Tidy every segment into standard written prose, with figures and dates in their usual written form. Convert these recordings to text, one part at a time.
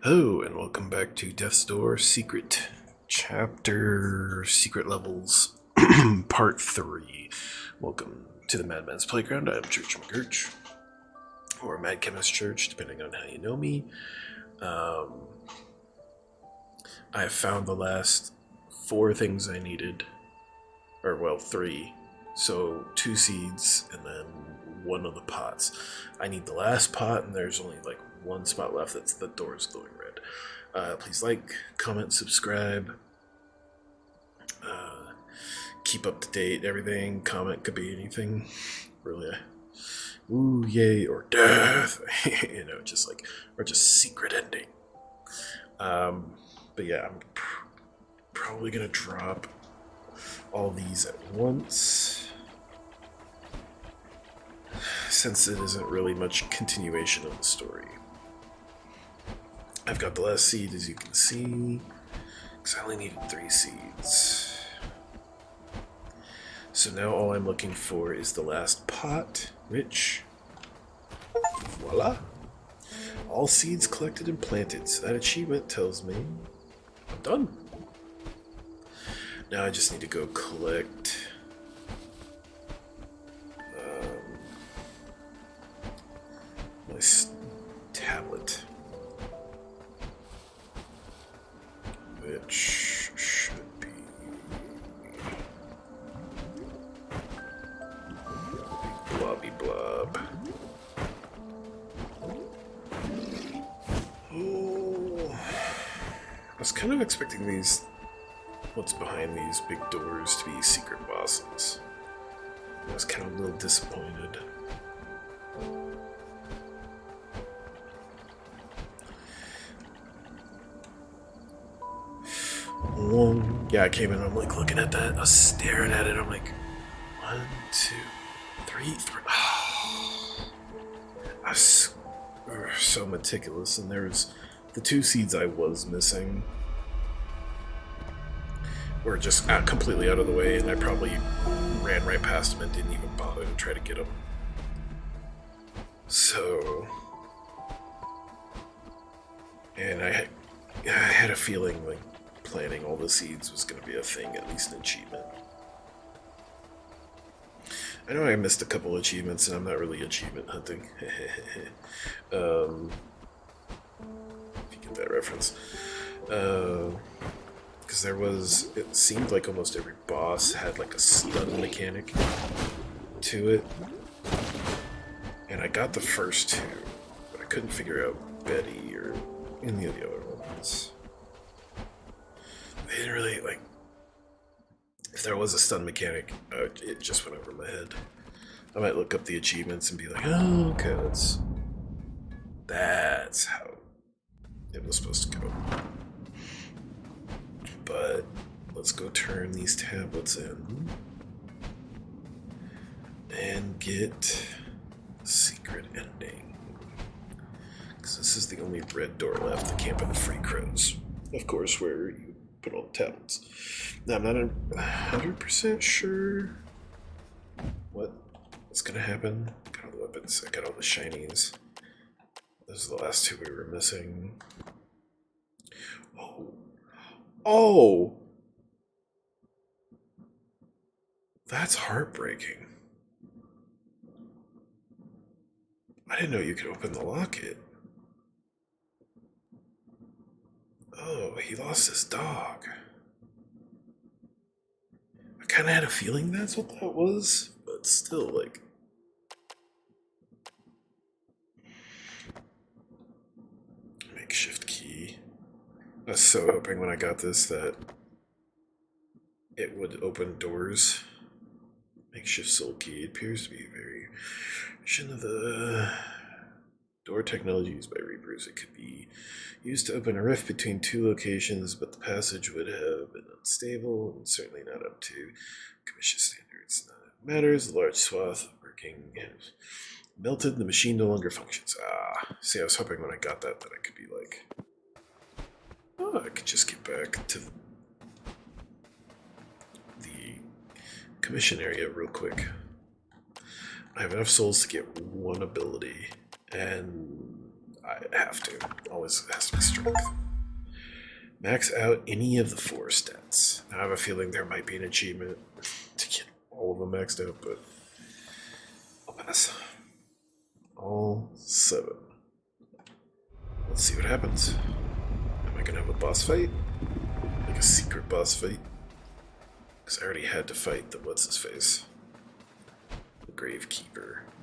Hello, and welcome back to Death's Door Secret Chapter Secret Levels Part 3. Welcome to the Madman's Playground. I'm Church McGurch, or Mad Chemist Church, depending on how you know me. I have found the last 4 things I needed, or well, 3. So 2 seeds and then 1 of the pots. I need the last pot, and there's only like 1 spot left. That's the door's glowing red. Please like, comment, subscribe. Keep up to date. Everything. Comment could be anything. Really. Ooh, yay, or death. Just like, or just secret ending. But yeah, I'm probably gonna drop all these at once, since it isn't really much continuation of the story. I've got the last seed, as you can see, because I only needed 3 seeds. So now all I'm looking for is the last pot, which, voila, all seeds collected and planted. So that achievement tells me I'm done. Now I just need to go collect my tablet, which should be blobby blob. Oh, I was kind of expecting what's behind these big doors to be secret bosses. I was kind of a little disappointed. Yeah, I came in, I'm like looking at that, I was staring at it, I'm like, 1, 2, 3. I was so meticulous, and there's the 2 seeds I was missing were just completely out of the way, and I probably ran right past them and didn't even bother to try to get them. So, and I had a feeling like planting all the seeds was going to be a thing, at least an achievement. I know I missed a couple achievements, and I'm not really achievement hunting. If you get that reference. Because it seemed like almost every boss had like a stun mechanic to it. And I got the first 2, but I couldn't figure out Betty or any of the other ones. They didn't really, like, if there was a stun mechanic, it just went over my head. I might look up the achievements and be like, oh, okay, that's how it was supposed to go. But let's go turn these tablets in and get the secret ending. Because this is the only red door left, the Camp of the Free Crows. Of course, where you put all the tablets. Now, I'm not 100% sure what's going to happen. Got all the weapons, I got all the shinies. Those are the last 2 we were missing. Oh! That's heartbreaking. I didn't know you could open the locket. Oh, he lost his dog. I kind of had a feeling that's what that was, but still, like... Makeshift key. I was so hoping when I got this that it would open doors. Makeshift soul key appears to be a variation of the door technology used by Reapers. It could be used to open a rift between 2 locations, but the passage would have been unstable and certainly not up to commission standards. None of it matters. The large swath of working has melted. The machine no longer functions. See, I was hoping when I got that I could be like, oh, I could just get back to the commission area real quick. I have enough souls to get 1 ability, and I have to. Always has to be strength. Max out any of the 4 stats. I have a feeling there might be an achievement to get all of them maxed out, but I'll pass. All 7. Let's see what happens. Am I gonna have a boss fight? Like a secret boss fight? Because I already had to fight the what's-his-face. The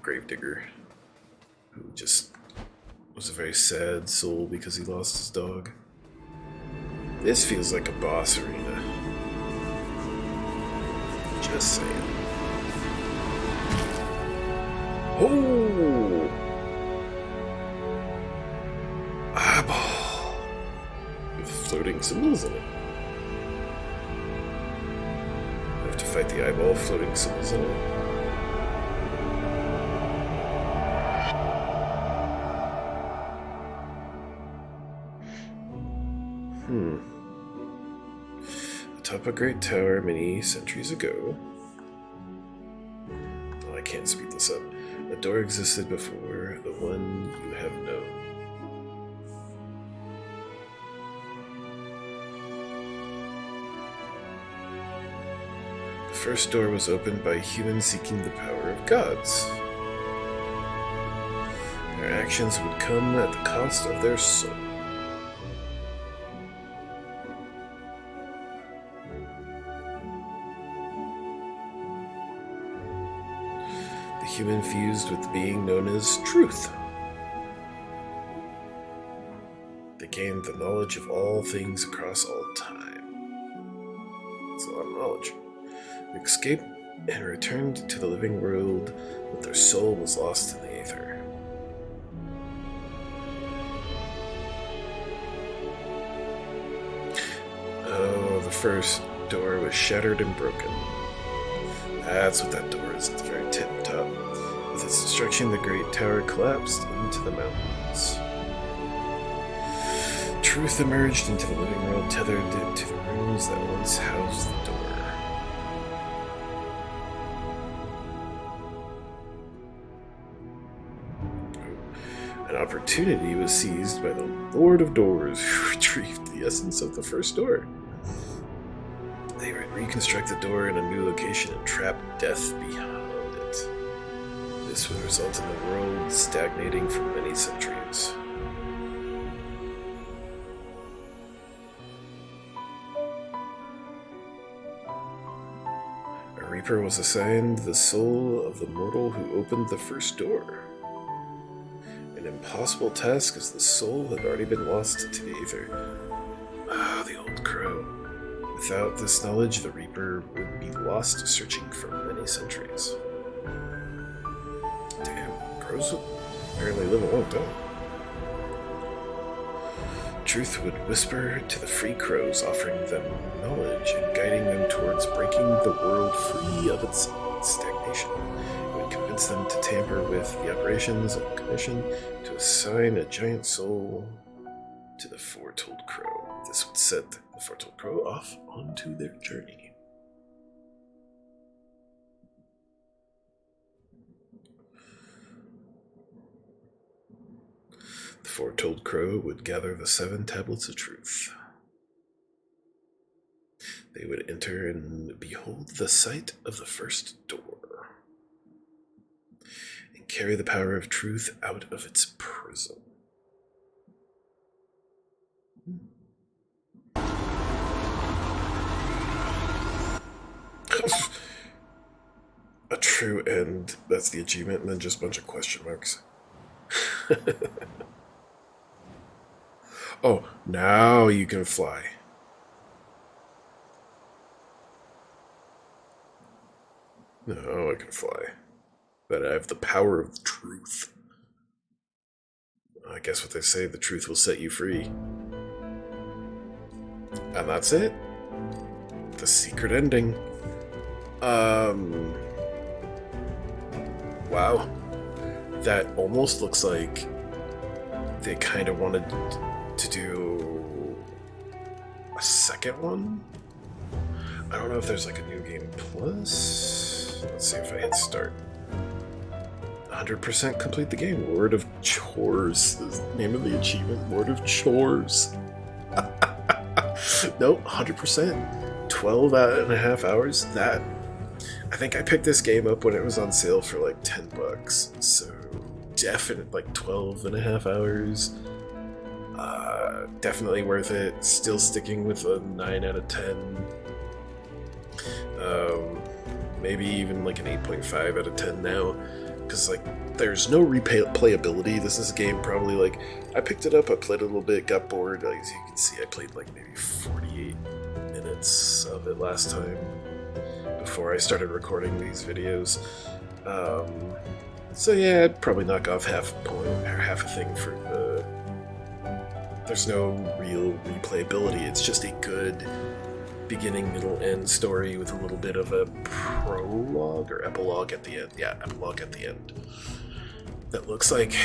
Gravedigger, who just was a very sad soul because he lost his dog. This feels like a boss arena. Just saying. Oh! Eyeball! With floating symbols in it. I have to fight the eyeball floating symbols in it. Atop a great tower many centuries ago. Oh, I can't speed this up. A door existed before the one you have known. The first door was opened by humans seeking the power of gods. Their actions would come at the cost of their soul. Human fused with the being known as truth. They gained the knowledge of all things across all time. That's a lot of knowledge. They escaped and returned to the living world, but their soul was lost in the aether. Oh, the first door was shattered and broken. That's what that door is at the very tip top. With its destruction, the great tower collapsed into the mountains. Truth emerged into the living world, tethered to the rooms that once housed the door. An opportunity was seized by the Lord of Doors, who retrieved the essence of the first door. They would reconstruct the door in a new location and trap death behind it. This would result in the world stagnating for many centuries. A Reaper was assigned the soul of the mortal who opened the first door. An impossible task as the soul had already been lost to the aether. Ah, the old crow. Without this knowledge, the Reaper would be lost searching for many centuries. Damn, crows apparently live a long time. Truth would whisper to the free crows, offering them knowledge and guiding them towards breaking the world free of its stagnation. It would convince them to tamper with the operations of the Commission to assign a giant soul to the foretold crow. This would set the foretold crow off onto their journey. The foretold crow would gather the 7 tablets of truth. They would enter and behold the sight of the first door, and carry the power of truth out of its prison. A true end, that's the achievement, and then just a bunch of question marks. Oh, now you can fly. No, I can fly. But I have the power of truth. I guess what they say, the truth will set you free. And that's it. The secret ending. Wow. That almost looks like they kind of wanted to do a second one. I don't know if there's like a new game plus. Let's see if I hit start. 100% complete the game. Lord of Chores is the name of the achievement. Lord of Chores. Nope, 100%. 12 and a half hours. That, I think I picked this game up when it was on sale for like $10. So definite, like 12 and a half hours. Definitely worth it. Still sticking with a 9 out of 10. Maybe even like an 8.5 out of 10 now. Because like there's no replayability. This is a game probably like I picked it up, I played a little bit, got bored. Like, as you can see, I played like maybe 48 minutes of it last time before I started recording these videos. So yeah, I'd probably knock off half a point or half a thing for the. There's no real replayability. It's just a good beginning, middle, end story with a little bit of a prologue or epilogue at the end. Yeah, epilogue at the end. That looks like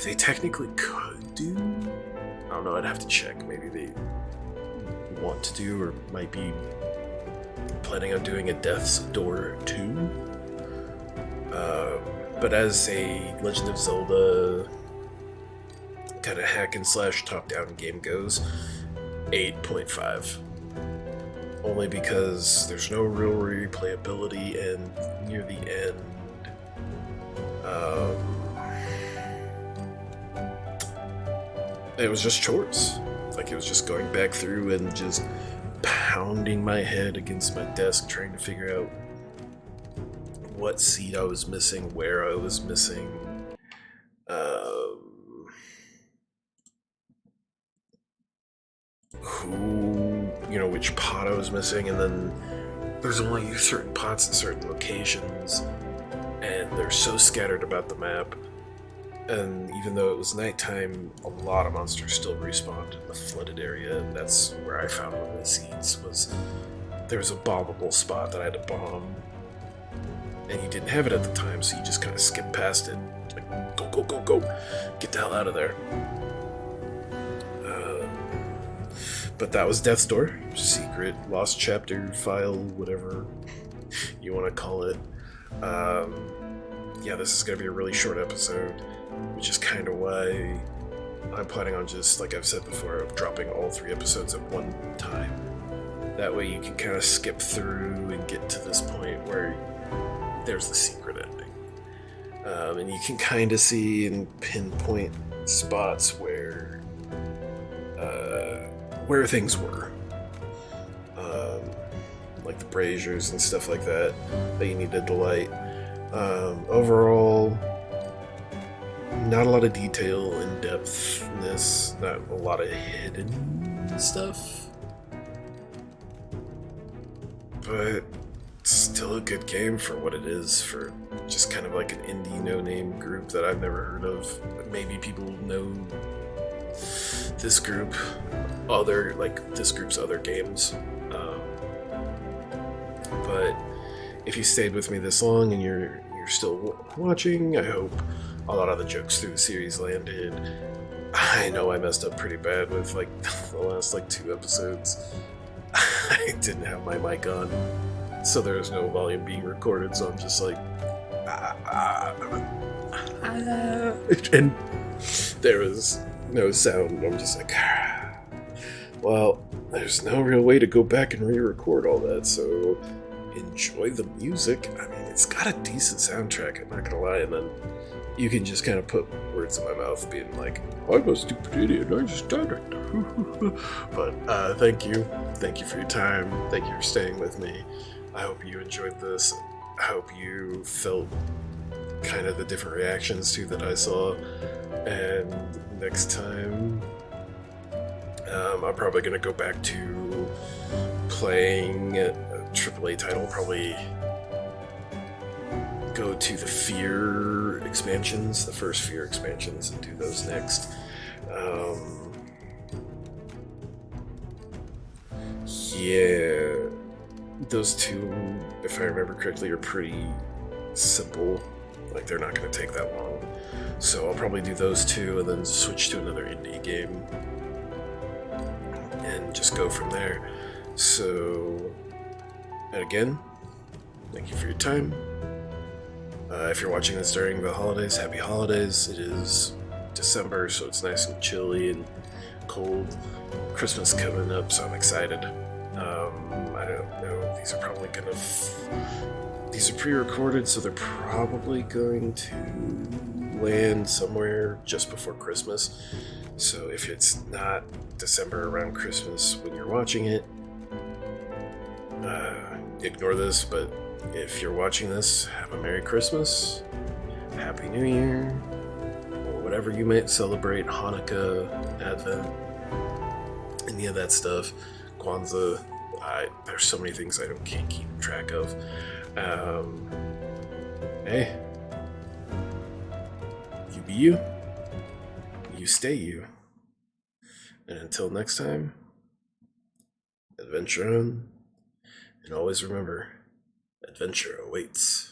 they technically could do. I don't know, I'd have to check. Maybe they want to do or might be planning on doing a Death's Door 2. But as a Legend of Zelda kind of hack and slash top-down game goes, 8.5. Only because there's no real replayability, and near the end, it was just chores. Like, it was just going back through and just pounding my head against my desk trying to figure out what seed I was missing, where I was missing, which pot I was missing, and then there's only certain pots in certain locations, and they're so scattered about the map. And even though it was nighttime, a lot of monsters still respawned in the flooded area, and that's where I found one of the seeds. Was there was a bombable spot that I had to bomb, and you didn't have it at the time, so you just kind of skipped past it. Like, go, go, go, go, get the hell out of there. But that was Death's Door. Secret, lost chapter, file, whatever you want to call it. Yeah, this is going to be a really short episode, which is kind of why I'm planning on just, like I've said before, dropping all 3 episodes at one time. That way you can kind of skip through and get to this point where there's the secret ending. And you can kind of see and pinpoint spots where things were. Like the braziers and stuff like that you need to delight. Overall, not a lot of detail, in-depthness, not a lot of hidden stuff. But still a good game for what it is, for just kind of like an indie no-name group that I've never heard of. Maybe people know this group, this group's other games. But if you stayed with me this long and you're still watching, I hope a lot of the jokes through the series landed. I know I messed up pretty bad with like the last 2 episodes. I didn't have my mic on, so there was no volume being recorded, so I'm just like and there was no sound. I'm just like, well, there's no real way to go back and re-record all that, so enjoy the music. I mean, it's got a decent soundtrack, I'm not gonna lie, and then you can just kind of put words in my mouth being like, I'm a stupid idiot, I just did it. But thank you for your time, thank you for staying with me. I hope you enjoyed this. I hope you felt kind of the different reactions too that I saw. And next time, I'm probably going to go back to playing a AAA title, probably go to the Fear expansions, the first Fear expansions, and do those next. Yeah, those 2, if I remember correctly, are pretty simple. Like, they're not going to take that long. So I'll probably do those 2 and then switch to another indie game and just go from there. So, and again, thank you for your time. If you're watching this during the holidays, happy holidays. It is December, so it's nice and chilly and cold. Christmas coming up, so I'm excited. I don't know. These are probably gonna. These are pre-recorded, so they're probably going to land somewhere just before Christmas. So if it's not December around Christmas when you're watching it, ignore this. But if you're watching this, have a Merry Christmas, Happy New Year, or whatever you might celebrate, Hanukkah, Advent, any of that stuff, Kwanzaa. There's so many things can't keep track of. Hey, you be you, you stay you. And until next time, adventure on, and always remember, adventure awaits.